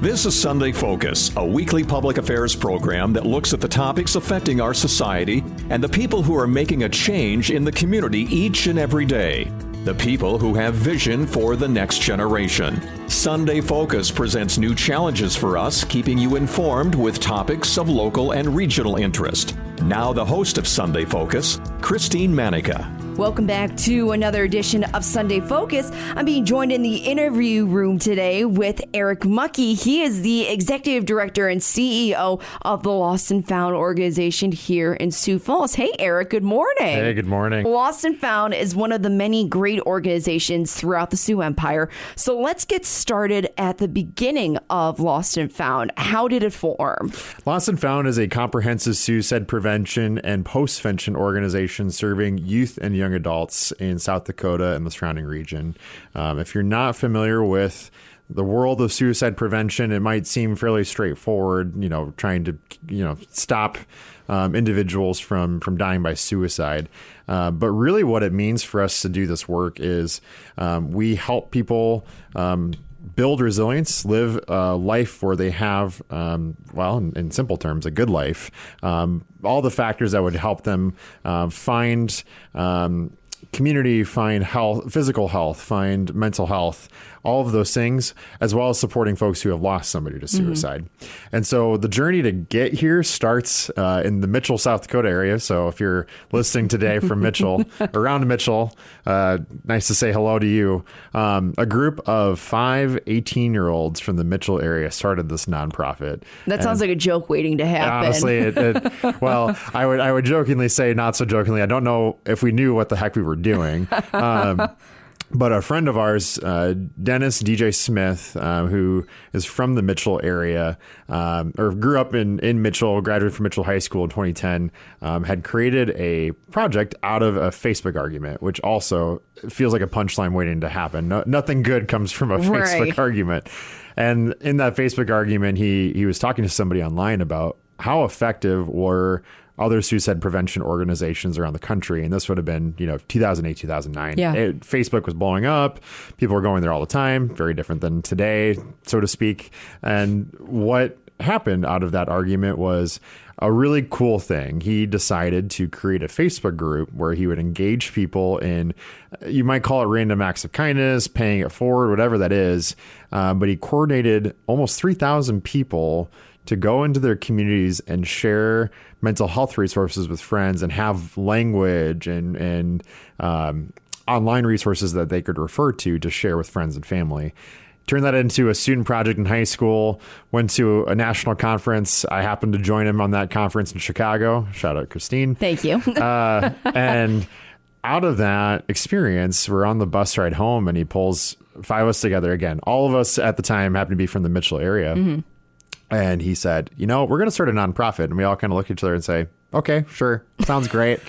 This is Sunday Focus, a weekly public affairs program that looks at the topics affecting our society and the people who are making a change in the community each and every day. The people who have vision for the next generation. Sunday Focus presents new challenges for us, keeping you informed with topics of local and regional interest. Now the host of Sunday Focus, Christine Manica. Welcome back to another edition of Sunday Focus. I'm being joined in the interview room today with Eric Muckey. He is the Executive Director and CEO of the Lost and Found organization here in Sioux Falls. Hey, Eric, good morning. Hey, good morning. Lost and Found is one of the many great organizations throughout the Sioux Empire. So let's get started at the beginning of Lost and Found. How did it form? Lost and Found is a comprehensive suicide prevention and post-vention organization serving youth and young adults in South Dakota and the surrounding region. If you're not familiar with the world of suicide prevention, it might seem fairly straightforward, trying to, stop individuals from dying by suicide. But really what it means for us to do this work is we help people build resilience, live a life where they have, in simple terms, a good life. All the factors that would help them find community, find health, physical health, find mental health, all of those things, as well as supporting folks who have lost somebody to suicide. Mm-hmm. And so the journey to get here starts in the Mitchell, South Dakota area. So if you're listening today from Mitchell, around Mitchell, nice to say hello to you. A group of 5 18-year-olds from the Mitchell area started this nonprofit. That sounds like a joke waiting to happen. Honestly, well, I would jokingly say, not so jokingly, I don't know if we knew what the heck we were doing. But a friend of ours, Dennis DJ Smith, who is from the Mitchell area, or grew up in Mitchell, graduated from Mitchell High School in 2010, had created a project out of a Facebook argument, which also feels like a punchline waiting to happen. Nothing good comes from a Facebook argument. And in that Facebook argument, he was talking to somebody online about how effective were other suicide prevention organizations around the country. And this would have been, 2008, 2009. Yeah. Facebook was blowing up. People were going there all the time. Very different than today, so to speak. And what happened out of that argument was a really cool thing. He decided to create a Facebook group where he would engage people in, you might call it random acts of kindness, paying it forward, whatever that is. But he coordinated almost 3,000 people to go into their communities and share mental health resources with friends and have language and online resources that they could refer to share with friends and family. Turned that into a student project in high school, went to a national conference. I happened to join him on that conference in Chicago. Shout out, Christine. Thank you. And out of that experience, we're on the bus ride home and he pulls 5 of us together again. All of us at the time happened to be from the Mitchell area. Mm-hmm. And he said, we're going to start a nonprofit. And we all kind of look at each other and say, okay, sure. Sounds great.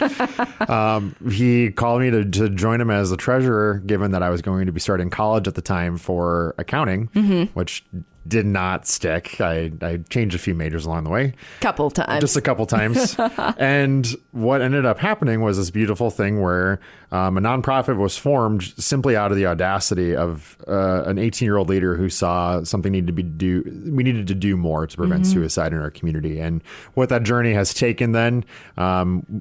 He called me to join him as the treasurer, given that I was going to be starting college at the time for accounting, which did not stick. I changed a few majors along the way. Couple times. Just a couple times. And what ended up happening was this beautiful thing where a nonprofit was formed simply out of the audacity of an 18-year-old leader who saw something we needed to do more to prevent suicide in our community. And what that journey has taken then,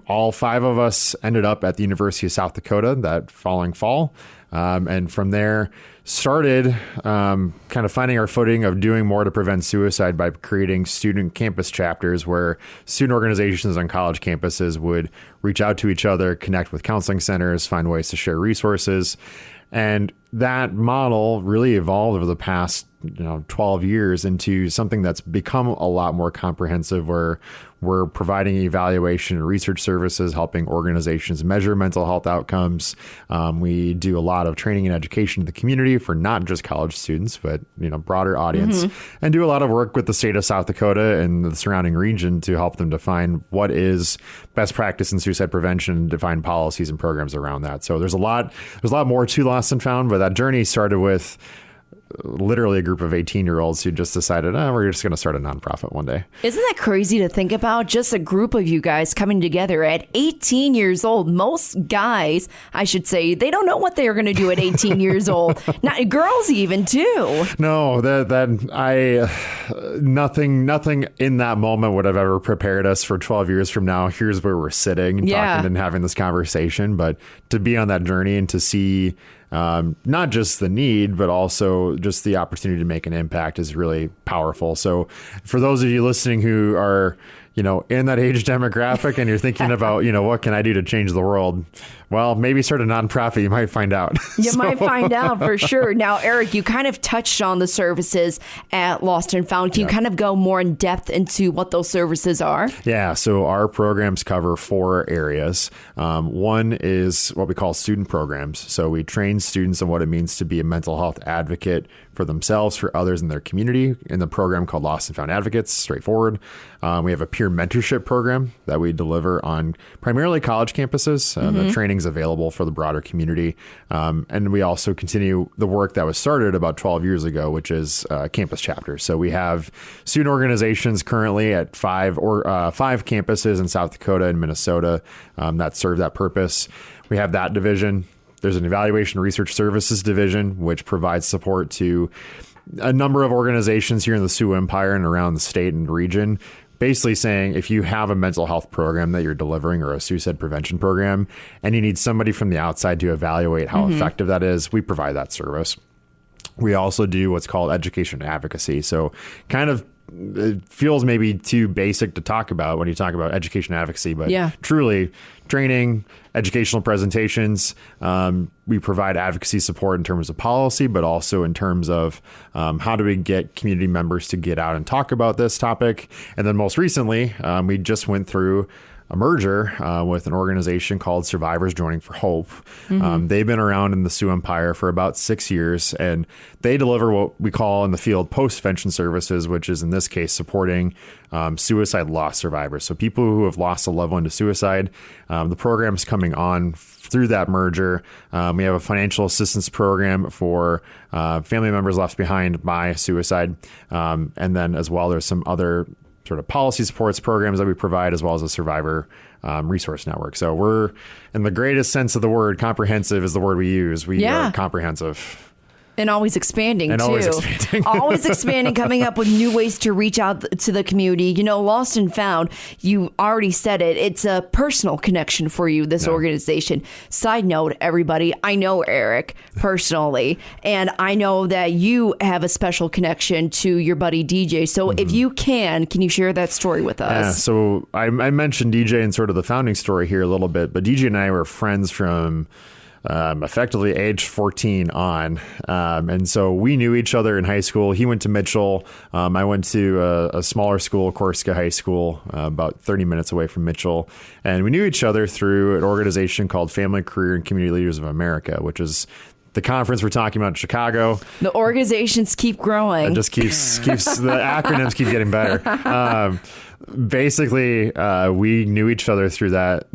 all 5 of us ended up at the University of South Dakota that following fall. And from there started kind of finding our footing of doing more to prevent suicide by creating student campus chapters where student organizations on college campuses would reach out to each other, connect with counseling centers, find ways to share resources. And that model really evolved over the past 12 years into something that's become a lot more comprehensive, where we're providing evaluation and research services, helping organizations measure mental health outcomes. We do a lot of training and education in the community for not just college students, but broader audience, and do a lot of work with the state of South Dakota and the surrounding region to help them define what is best practice in suicide prevention and define policies and programs around that. So there's a lot more to Lost and Found, but that journey started with literally a group of 18-year-olds who just decided, we're just going to start a nonprofit one day. Isn't that crazy to think about? Just a group of you guys coming together at 18 years old. Most guys, I should say, they don't know what they're going to do at 18 years old. Not girls even too. No, nothing in that moment would have ever prepared us for 12 years from now. Here's where we're sitting and talking and having this conversation. But to be on that journey and to see not just the need, but also just the opportunity to make an impact is really powerful. So for those of you listening who are, in that age demographic and you're thinking about, what can I do to change the world? Well, maybe start a nonprofit. You might find out. You might find out for sure. Now, Eric, you kind of touched on the services at Lost and Found. Can you kind of go more in depth into what those services are? Yeah. So our programs cover 4 areas. One is what we call student programs. So we train students on what it means to be a mental health advocate for themselves, for others in their community, in the program called Lost and Found Advocates, straightforward. We have a peer mentorship program that we deliver on primarily college campuses. The training's available for the broader community. And we also continue the work that was started about 12 years ago, which is campus chapters. So we have student organizations currently at 5 campuses in South Dakota and Minnesota that serve that purpose. We have that division. There's an evaluation research services division, which provides support to a number of organizations here in the Sioux Empire and around the state and region, basically saying if you have a mental health program that you're delivering or a suicide prevention program and you need somebody from the outside to evaluate how effective that is, we provide that service. We also do what's called education advocacy. So kind of it feels maybe too basic to talk about when you talk about education advocacy, but truly training, educational presentations. We provide advocacy support in terms of policy, but also in terms of how do we get community members to get out and talk about this topic. And then most recently, we just went through a merger with an organization called Survivors Joining for Hope. They've been around in the Sioux Empire for about 6 years, and they deliver what we call in the field post-vention services, which is in this case supporting suicide loss survivors. So people who have lost a loved one to suicide. The program's coming on through that merger. We have a financial assistance program for family members left behind by suicide. And then as well, there's some other sort of policy supports programs that we provide, as well as a survivor resource network. So we're, in the greatest sense of the word, comprehensive is the word we use. We are comprehensive. And always expanding, and too. Always expanding. Always expanding, coming up with new ways to reach out to the community. Lost and Found, you already said it. It's a personal connection for you, this organization. Side note, everybody, I know Eric personally, and I know that you have a special connection to your buddy DJ. So if you can you share that story with us? Yeah, so I mentioned DJ and sort of the founding story here a little bit, but DJ and I were friends from effectively age 14 on. And so we knew each other in high school. He went to Mitchell. I went to a smaller school, Corsica High School, about 30 minutes away from Mitchell. And we knew each other through an organization called Family, Career, and Community Leaders of America, which is the conference we're talking about in Chicago. The organizations keep growing. It just keeps the acronyms keep getting better. Basically, we knew each other through that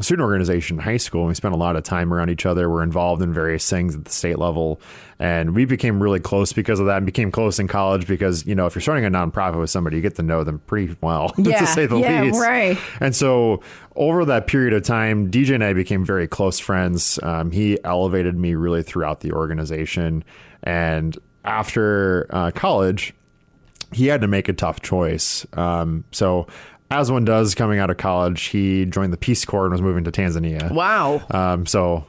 student organization in high school, and we spent a lot of time around each other. We're involved in various things at the state level, and we became really close because of that, and became close in college because, if you're starting a nonprofit with somebody, you get to know them pretty well, to say the least. Right. And so over that period of time, DJ and I became very close friends. He elevated me really throughout the organization, and after college, he had to make a tough choice. So as one does coming out of college, he joined the Peace Corps and was moving to Tanzania. Wow. So,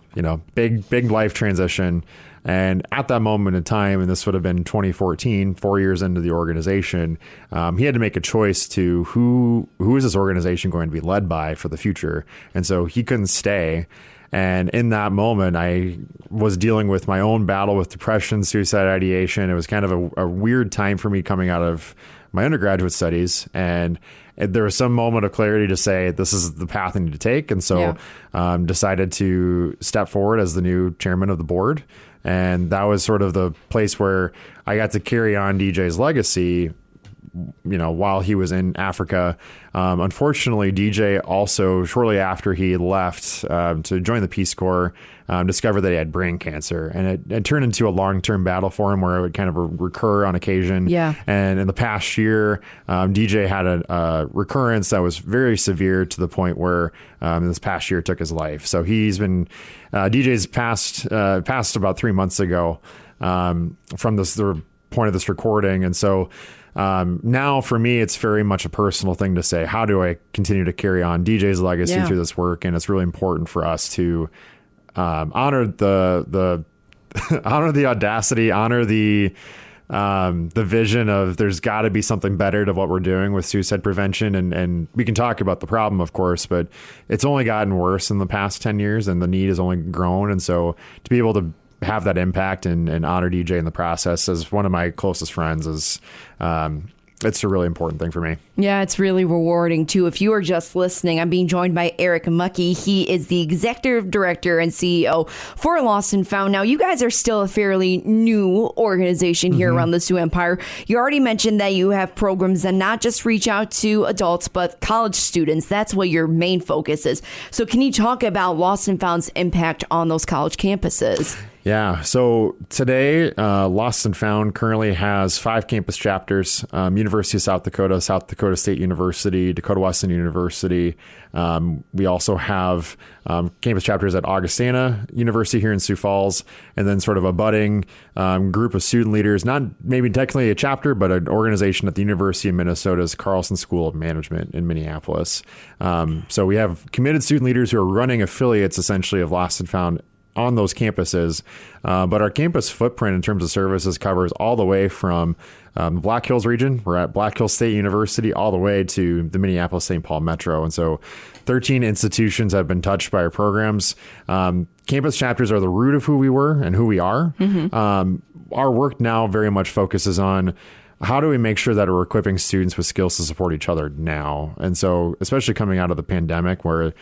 big life transition. And at that moment in time, and this would have been 2014, 4 years into the organization, he had to make a choice to who is this organization going to be led by for the future? And so he couldn't stay. And in that moment, I was dealing with my own battle with depression, suicide ideation. It was kind of a weird time for me coming out of my undergraduate studies. And there was some moment of clarity to say, this is the path I need to take. And so decided to step forward as the new chairman of the board. And that was sort of the place where I got to carry on DJ's legacy while he was in Africa. Unfortunately, DJ also, shortly after he left to join the Peace Corps, discovered that he had brain cancer. And it turned into a long-term battle for him where it would kind of recur on occasion. Yeah. And in the past year, DJ had a recurrence that was very severe to the point where this past year took his life. So he's been, DJ's passed about 3 months ago from the point of this recording. And so now for me, it's very much a personal thing to say, how do I continue to carry on DJ's legacy through this work? And it's really important for us to honor the honor the audacity, honor the vision of there's got to be something better to what we're doing with suicide prevention. And we can talk about the problem, of course, but it's only gotten worse in the past 10 years and the need has only grown. And so to be able to have that impact and honor DJ in the process as one of my closest friends is, it's a really important thing for me. Yeah, it's really rewarding, too. If you are just listening, I'm being joined by Eric Muckey. He is the executive director and CEO for Lost and Found. Now, you guys are still a fairly new organization here around the Sioux Empire. You already mentioned that you have programs that not just reach out to adults, but college students. That's what your main focus is. So can you talk about Lost and Found's impact on those college campuses? Yeah. So today, Lost and Found currently has 5 campus chapters, University of South Dakota, South Dakota State University, Dakota Wesleyan University. We also have campus chapters at Augustana University here in Sioux Falls, and then sort of a budding group of student leaders, not maybe technically a chapter, but an organization at the University of Minnesota's Carlson School of Management in Minneapolis. So we have committed student leaders who are running affiliates essentially of Lost and Found on those campuses. But our campus footprint in terms of services covers all the way from the Black Hills region. We're at Black Hills State University all the way to the Minneapolis-St. Paul Metro. And so 13 institutions have been touched by our programs. Campus chapters are the root of who we were and who we are. Our work now very much focuses on how do we make sure that we're equipping students with skills to support each other now? And so especially coming out of the pandemic where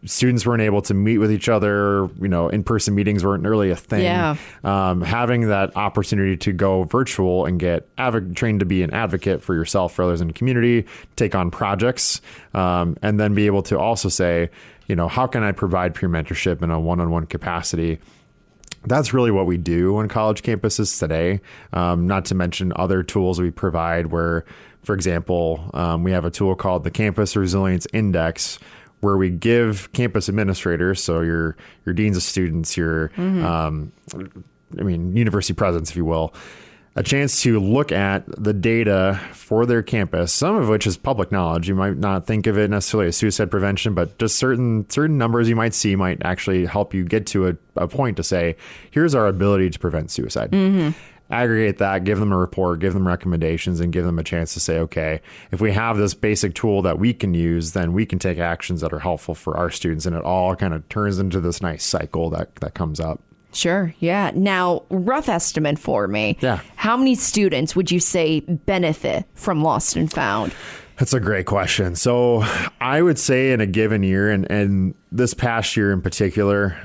students weren't able to meet with each other, in-person meetings weren't really a thing. Yeah. Having that opportunity to go virtual and get trained to be an advocate for yourself, for others in the community, take on projects, and then be able to also say, how can I provide peer mentorship in a one-on-one capacity? That's really what we do on college campuses today. Not to mention other tools we provide where, for example, we have a tool called the Campus Resilience Index, where we give campus administrators, so your deans of students, your university presidents, if you will, a chance to look at the data for their campus, some of which is public knowledge. You might not think of it necessarily as suicide prevention, but just certain numbers you might see might actually help you get to a point to say, here's our ability to prevent suicide. Aggregate that, give them a report, give them recommendations, and give them a chance to say, okay, if we have this basic tool that we can use, then we can take actions that are helpful for our students. And it all kind of turns into this nice cycle that comes up. Sure. Yeah. Now, rough estimate for me. Yeah. How many students would you say benefit from Lost and Found? That's a great question. So I would say in a given year, and this past year in particular,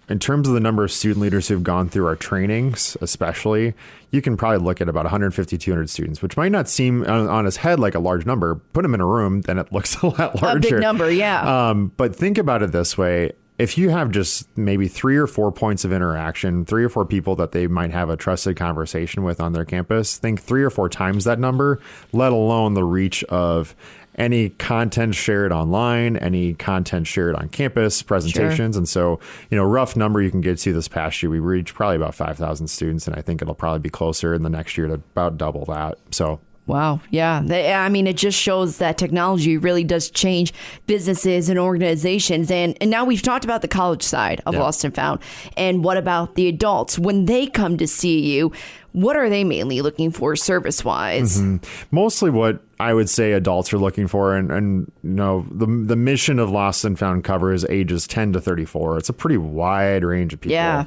in terms of the number of student leaders who've gone through our trainings, especially, you can probably look at about 150, 200 students, which might not seem on its head like a large number. Put them in a room, then it looks a lot larger. A big number, yeah. But think about it this way. If you have just maybe 3 or 4 points of interaction, 3 or 4 people that they might have a trusted conversation with on their campus, think 3 or 4 times that number, let alone the reach of any content shared online, any content shared on campus, presentations. Sure. And so, rough number you can get to this past year, we reached probably about 5,000 students, and I think it'll probably be closer in the next year to about double that. So Wow. Yeah. I mean, it just shows that technology really does change businesses and organizations. And now we've talked about the college side of Lost and Found. And what about the adults? When they come to see you, what are they mainly looking for service-wise? Mostly what I would say adults are looking for. And the mission of Lost and Found covers ages 10 to 34. It's a pretty wide range of people. Yeah.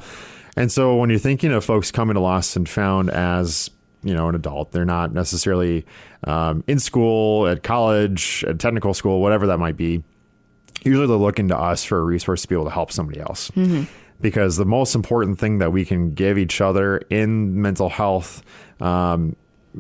And so when you're thinking of folks coming to Lost and Found as an adult, they're not necessarily in school, at college, at technical school, whatever that might be. Usually they're looking to us for a resource to be able to help somebody else. Because the most important thing that we can give each other in mental health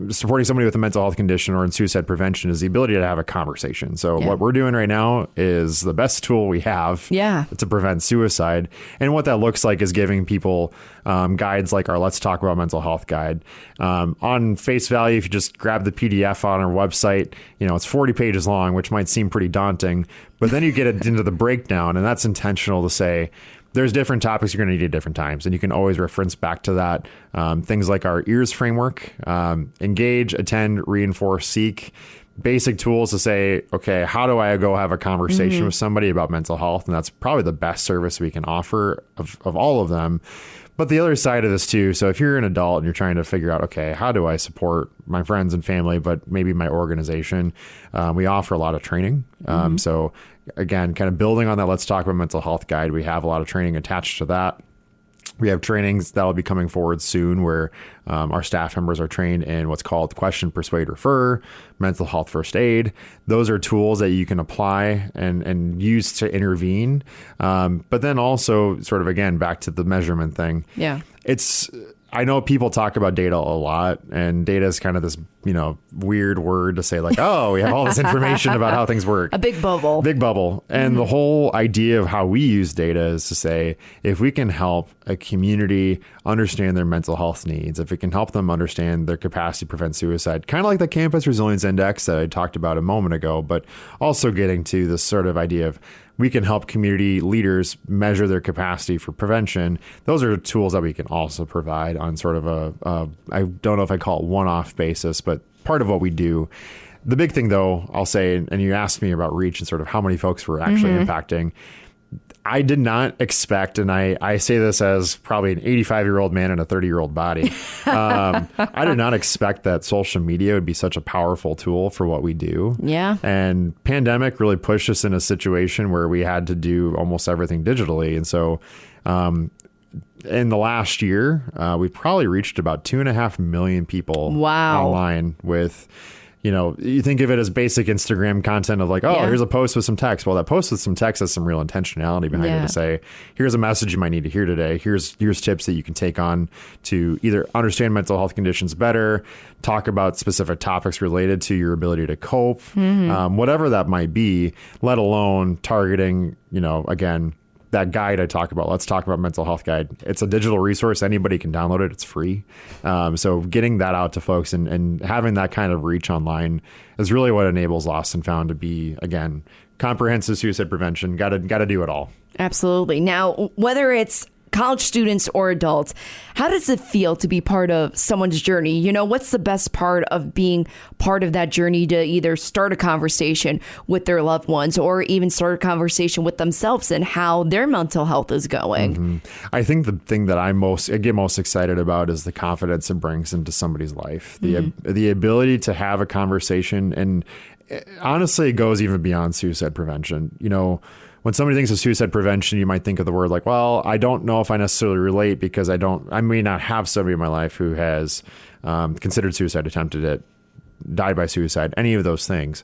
supporting somebody with a mental health condition or in suicide prevention is the ability to have a conversation. So what we're doing right now is the best tool we have to prevent suicide. And what that looks like is giving people guides like our Let's Talk About Mental Health guide. On face value, if you just grab the PDF on our website, it's 40 pages long, which might seem pretty daunting, but then you get it into the breakdown, and that's intentional to say, there's different topics you're going to need at different times, and you can always reference back to that. Things like our EARS framework, engage, attend, reinforce, seek, basic tools to say, okay, how do I go have a conversation with somebody about mental health? And that's probably the best service we can offer of all of them. But the other side of this too, so if you're an adult and you're trying to figure out, okay, how do I support my friends and family, but maybe my organization, we offer a lot of training. So again, kind of building on that Let's Talk About Mental Health guide, we have a lot of training attached to that. We have trainings that'll be coming forward soon where our staff members are trained in what's called Question, Persuade, Refer, Mental Health First Aid. Those are tools that you can apply and use to intervene. But then also sort of, again, back to the measurement thing. Yeah. I know people talk about data a lot, and data is kind of this, weird word to say like, oh, we have all this information about how things work. A big bubble. Big bubble. And the whole idea of how we use data is to say, if we can help a community understand their mental health needs, if it can help them understand their capacity to prevent suicide, kind of like the Campus Resilience Index that I talked about a moment ago, but also getting to this sort of idea of we can help community leaders measure their capacity for prevention. Those are tools that we can also provide on sort of I don't know if I call it one-off basis, but part of what we do. The big thing, though, I'll say, and you asked me about reach and sort of how many folks we're actually impacting. I did not expect, and I say this as probably an 85-year-old man in a 30-year-old body. I did not expect that social media would be such a powerful tool for what we do. Yeah. And pandemic really pushed us in a situation where we had to do almost everything digitally. And so in the last year, we've probably reached about 2.5 million people online with... you think of it as basic Instagram content of like, here's a post with some text. Well, that post with some text has some real intentionality behind it to say, here's a message you might need to hear today. Here's tips that you can take on to either understand mental health conditions better, talk about specific topics related to your ability to cope, whatever that might be, let alone targeting, again, that guide I talk about, Let's Talk About Mental Health guide. It's a digital resource. Anybody can download it. It's free. So getting that out to folks and having that kind of reach online is really what enables Lost and Found to be, again, comprehensive suicide prevention. Got to do it all. Absolutely. Now, whether it's college students or adults, how does it feel to be part of someone's journey? What's the best part of being part of that journey to either start a conversation with their loved ones or even start a conversation with themselves and how their mental health is going? I think the thing that I get most excited about is the confidence it brings into somebody's life, the ability to have a conversation. And honestly, it goes even beyond suicide prevention. When somebody thinks of suicide prevention, you might think of the word like, well, I don't know if I necessarily relate because I may not have somebody in my life who has considered suicide, attempted it, died by suicide, any of those things.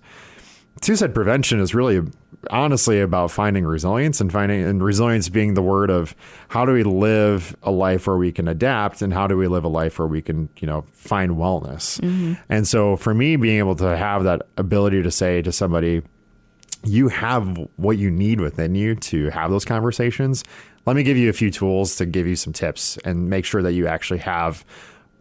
Suicide prevention is really honestly about finding resilience and resilience being the word of how do we live a life where we can adapt and how do we live a life where we can, find wellness. And so for me, being able to have that ability to say to somebody, you have what you need within you to have those conversations. Let me give you a few tools to give you some tips and make sure that you actually have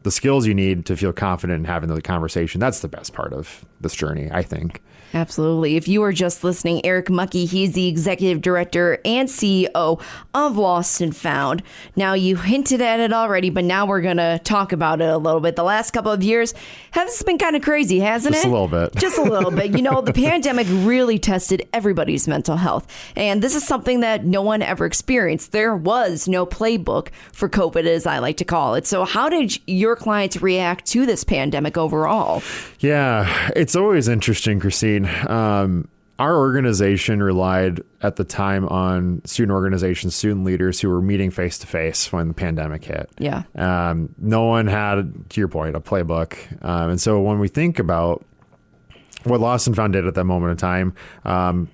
the skills you need to feel confident in having the conversation. That's the best part of this journey, I think. Absolutely. If you are just listening, Eric Muckey, he's the executive director and CEO of Lost and Found. Now, you hinted at it already, but now we're going to talk about it a little bit. The last couple of years have been kind of crazy, hasn't it? Just a little bit. Just a little bit. The pandemic really tested everybody's mental health. And this is something that no one ever experienced. There was no playbook for COVID, as I like to call it. So how did your clients react to this pandemic overall? Yeah, it's always interesting, Christine. Our organization relied at the time on student organizations, student leaders who were meeting face to face when the pandemic hit. Yeah. No one had, to your point, a playbook. And so when we think about what Lost and Found did at that moment in time,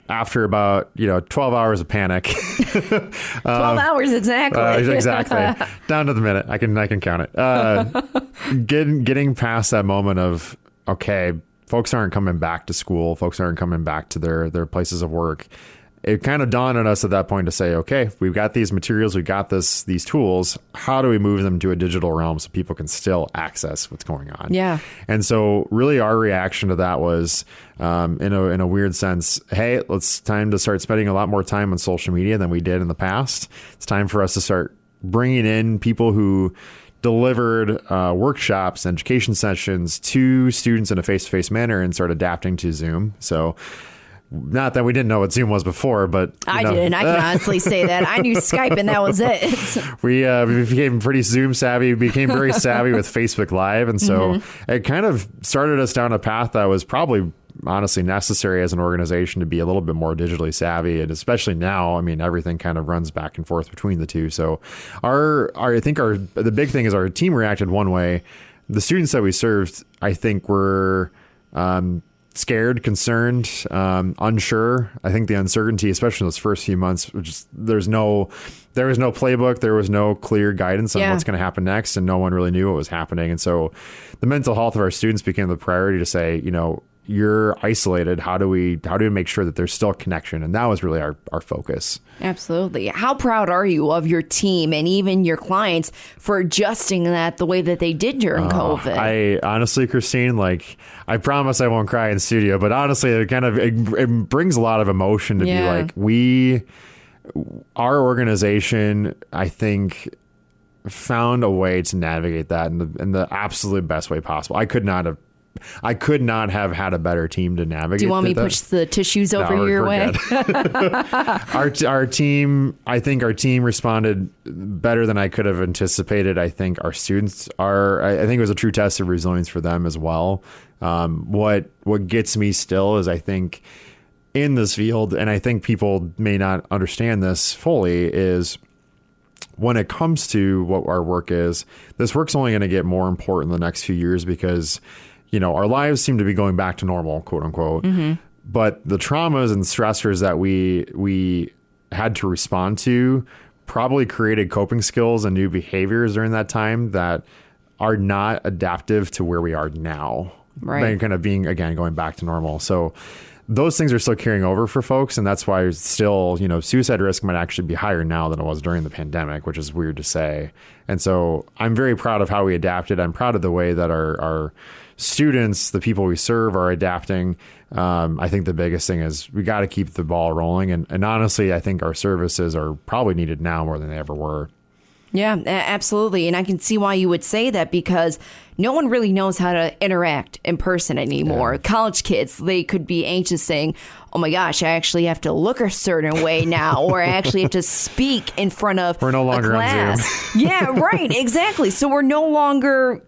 after about 12 hours of panic. 12 hours exactly. Exactly. Down to the minute. I can count it. Getting past that moment of, okay, folks aren't coming back to school. Folks aren't coming back to their places of work. It kind of dawned on us at that point to say, okay, we've got these materials, we've got these tools. How do we move them to a digital realm so people can still access what's going on? Yeah. And so really our reaction to that was, in a weird sense, hey, it's time to start spending a lot more time on social media than we did in the past. It's time for us to start bringing in people who delivered workshops and education sessions to students in a face-to-face manner and start adapting to Zoom. So not that we didn't know what Zoom was before, but I didn't. I can honestly say that. I knew Skype and that was it. We became pretty Zoom savvy. We became very savvy with Facebook Live. And so it kind of started us down a path that was probably honestly necessary as an organization to be a little bit more digitally savvy. And especially now, I mean, everything kind of runs back and forth between the two. So the big thing is our team reacted one way. The students that we served, I think, were scared, concerned, unsure. I think the uncertainty, especially in those first few months, there was no playbook, there was no clear guidance on what's going to happen next, and no one really knew what was happening. And so the mental health of our students became the priority to say, you're isolated. How do we make sure that there's still connection? And that was really our focus. Absolutely. How proud are you of your team and even your clients for adjusting that the way that they did during COVID? I honestly, Christine, I promise I won't cry in studio, but honestly, it brings a lot of emotion to be like, our organization, I think, found a way to navigate that in the absolute best way possible. I could not have had a better team to navigate. Do you want me to push the tissues over your way? Our team, I think our team responded better than I could have anticipated. I think our students I think it was a true test of resilience for them as well. What gets me still is I think in this field, and I think people may not understand this fully, is when it comes to what our work is, this work's only going to get more important in the next few years because our lives seem to be going back to normal, quote unquote. But the traumas and stressors that we had to respond to probably created coping skills and new behaviors during that time that are not adaptive to where we are now. Right. Kind of being, again, going back to normal. So those things are still carrying over for folks. And that's why still, suicide risk might actually be higher now than it was during the pandemic, which is weird to say. And so I'm very proud of how we adapted. I'm proud of the way that our students, the people we serve, are adapting. I think the biggest thing is we got to keep the ball rolling. And honestly, I think our services are probably needed now more than they ever were. Yeah, absolutely. And I can see why you would say that because no one really knows how to interact in person anymore. Yeah. College kids, they could be anxious saying, oh my gosh, I actually have to look a certain way now, or I actually have to speak in front of we're no longer a class. On Zoom. Yeah, right. Exactly. So we're no longer,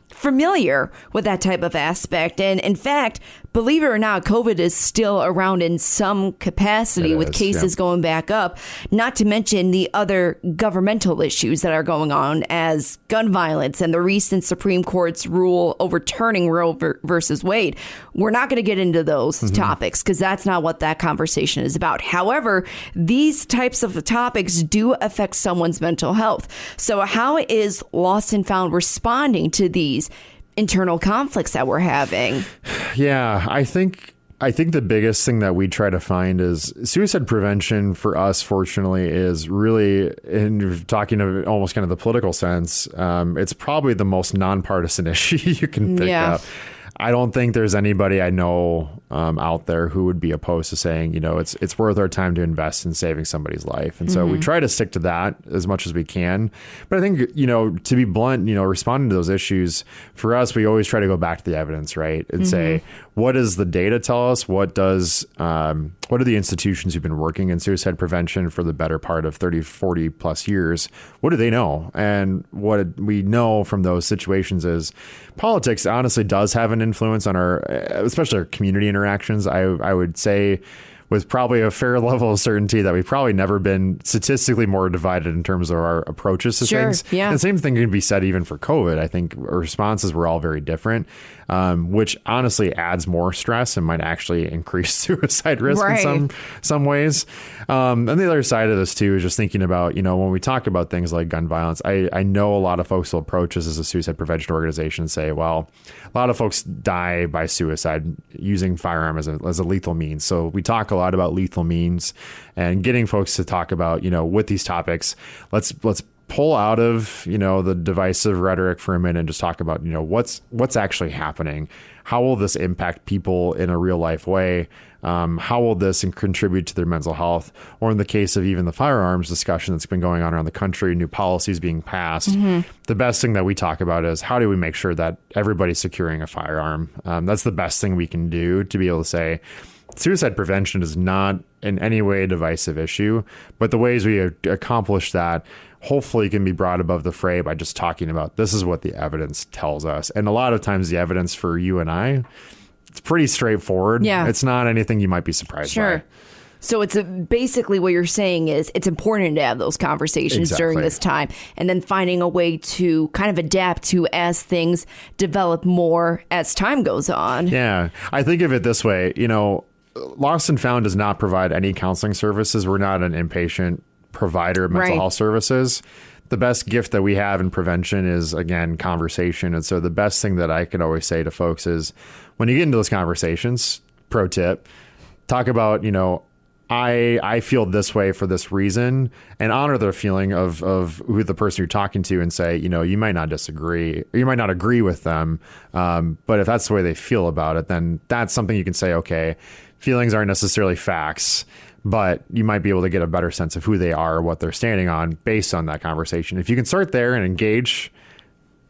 familiar with that type of aspect. And in fact, believe it or not, COVID is still around in some capacity with cases going back up, not to mention the other governmental issues that are going on as gun violence and the recent Supreme Court's rule overturning Roe versus Wade. We're not going to get into those topics because that's not what that conversation is about. However, these types of topics do affect someone's mental health. So how is Lost and Found responding to these internal conflicts that we're having? Yeah, I think the biggest thing that we try to find is suicide prevention for us, fortunately, is really, in talking of almost kind of the political sense, it's probably the most nonpartisan issue you can pick up. I don't think there's anybody I know out there who would be opposed to saying, it's worth our time to invest in saving somebody's life. And so we try to stick to that as much as we can. But I think, to be blunt, responding to those issues, for us, we always try to go back to the evidence, right? And say, what does the data tell us? What are the institutions who've been working in suicide prevention for the better part of 30, 40 plus years? What do they know? And what we know from those situations is politics honestly does have an influence on especially our community interactions. I would say with probably a fair level of certainty that we've probably never been statistically more divided in terms of our approaches to things. Yeah. And the same thing can be said even for COVID. I think our responses were all very different, which honestly adds more stress and might actually increase suicide risk in some ways. And the other side of this too is just thinking about, when we talk about things like gun violence, I know a lot of folks will approach us as a suicide prevention organization and say, well, a lot of folks die by suicide using firearm as a lethal means. So we talk a lot about lethal means and getting folks to talk about, with these topics, let's pull out of, the divisive rhetoric for a minute and just talk about, what's actually happening. How will this impact people in a real life way? How will this contribute to their mental health? Or in the case of even the firearms discussion that's been going on around the country, new policies being passed, the best thing that we talk about is how do we make sure that everybody's securing a firearm? That's the best thing we can do to be able to say suicide prevention is not in any way a divisive issue, but the ways we accomplish that hopefully can be brought above the fray by just talking about this is what the evidence tells us. And a lot of times the evidence for you and I, it's pretty straightforward. Yeah. It's not anything you might be surprised by. So it's basically what you're saying is it's important to have those conversations during this time and then finding a way to kind of adapt to as things develop more as time goes on. Yeah. I think of it this way, Lost and Found does not provide any counseling services. We're not an inpatient provider of mental health services. The best gift that we have in prevention is, again, conversation. And so the best thing that I can always say to folks is when you get into those conversations, pro tip, talk about, I feel this way for this reason, and honor the feeling of who the person you're talking to and say, you might not disagree, or you might not agree with them. But if that's the way they feel about it, then that's something you can say, okay, feelings aren't necessarily facts, but you might be able to get a better sense of who they are, or what they're standing on based on that conversation. If you can start there and engage,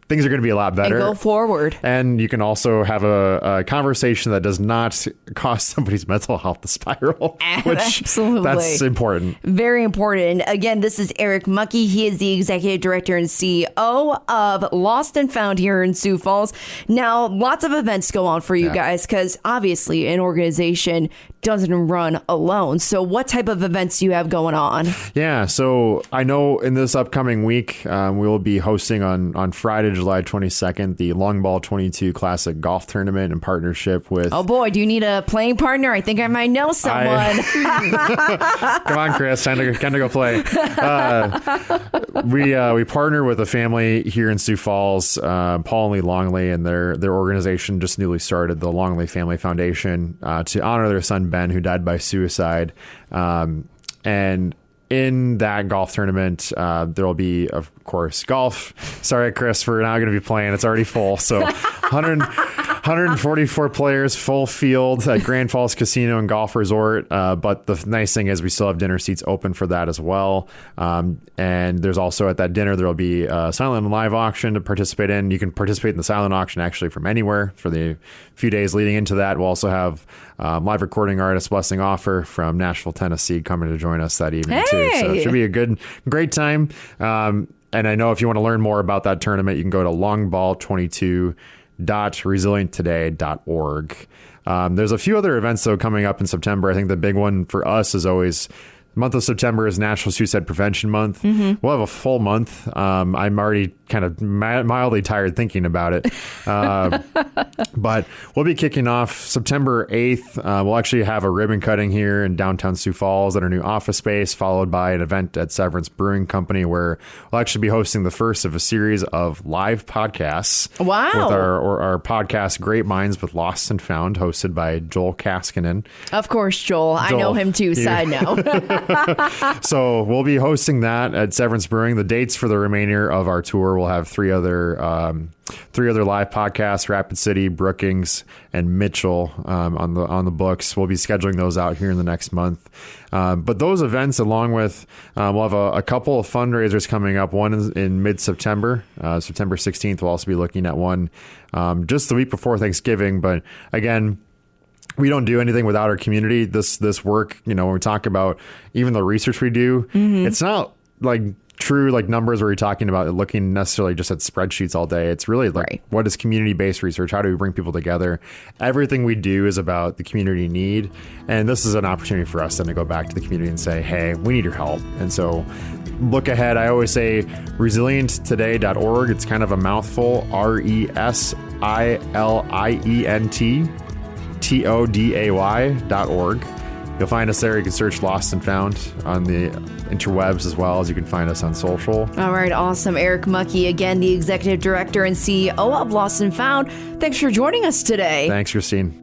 things are going to be a lot better. And go forward. And you can also have a conversation that does not cause somebody's mental health to spiral, which absolutely, that's important. Very important. Again, this is Eric Muckey. He is the executive director and CEO of Lost and Found here in Sioux Falls. Now, lots of events go on for you guys because obviously an organization doesn't run alone. So what type of events do you have going on? Yeah, so I know in this upcoming week, we will be hosting on Friday, July 22nd, the Long Ball 22 Classic Golf Tournament in partnership with... Oh boy, do you need a playing partner? I think I might know someone. Come on, Chris, time to go play. We partner with a family here in Sioux Falls, Paul and Lee Longley, and their organization just newly started, the Longley Family Foundation, to honor their son Ben, who died by suicide. And in that golf tournament, there will be, of course, golf. Sorry, Chris, we're now going to be playing. It's already full. So 144 players, full field at Grand Falls Casino and Golf Resort. But the nice thing is we still have dinner seats open for that as well. And there's also at that dinner, there will be a silent and live auction to participate in. You can participate in the silent auction actually from anywhere for the few days leading into that. We'll also have live recording artist Blessing Offer from Nashville, Tennessee coming to join us that evening too. So it should be a great time. And I know if you want to learn more about that tournament, you can go to longball22.resilienttoday.org. There's a few other events, though, coming up in September. I think the big one for us is always the month of September is National Suicide Prevention Month. Mm-hmm. We'll have a full month. I'm already kind of mildly tired thinking about it. But we'll be kicking off September 8th. We'll actually have a ribbon cutting here in downtown Sioux Falls at our new office space, followed by an event at Severance Brewing Company where we'll actually be hosting the first of a series of live podcasts. Wow. With our podcast Great Minds with Lost and Found, hosted by Joel Kaskinen. Of course, Joel. I know him too, side note. So we'll be hosting that at Severance Brewing. The dates for the remainder of our tour, we'll have three other live podcasts: Rapid City, Brookings, and Mitchell on the books. We'll be scheduling those out here in the next month. But those events, along with we'll have a couple of fundraisers coming up. One is in mid-September, September 16th. We'll also be looking at one just the week before Thanksgiving. But again, we don't do anything without our community. This work, when we talk about even the research we do, it's not like true like numbers where you're talking about looking necessarily just at spreadsheets all day. It's really like, what is community-based research? How do we bring people together? Everything we do is about the community need. And this is an opportunity for us then to go back to the community and say, hey, we need your help. And so look ahead. I always say resilienttoday.org. It's kind of a mouthful. RESILIENTTODAY.org. You'll find us there. You can search Lost and Found on the interwebs, as well as you can find us on social. All right, awesome. Eric Muckey, again, the Executive Director and CEO of Lost and Found. Thanks for joining us today. Thanks, Christine.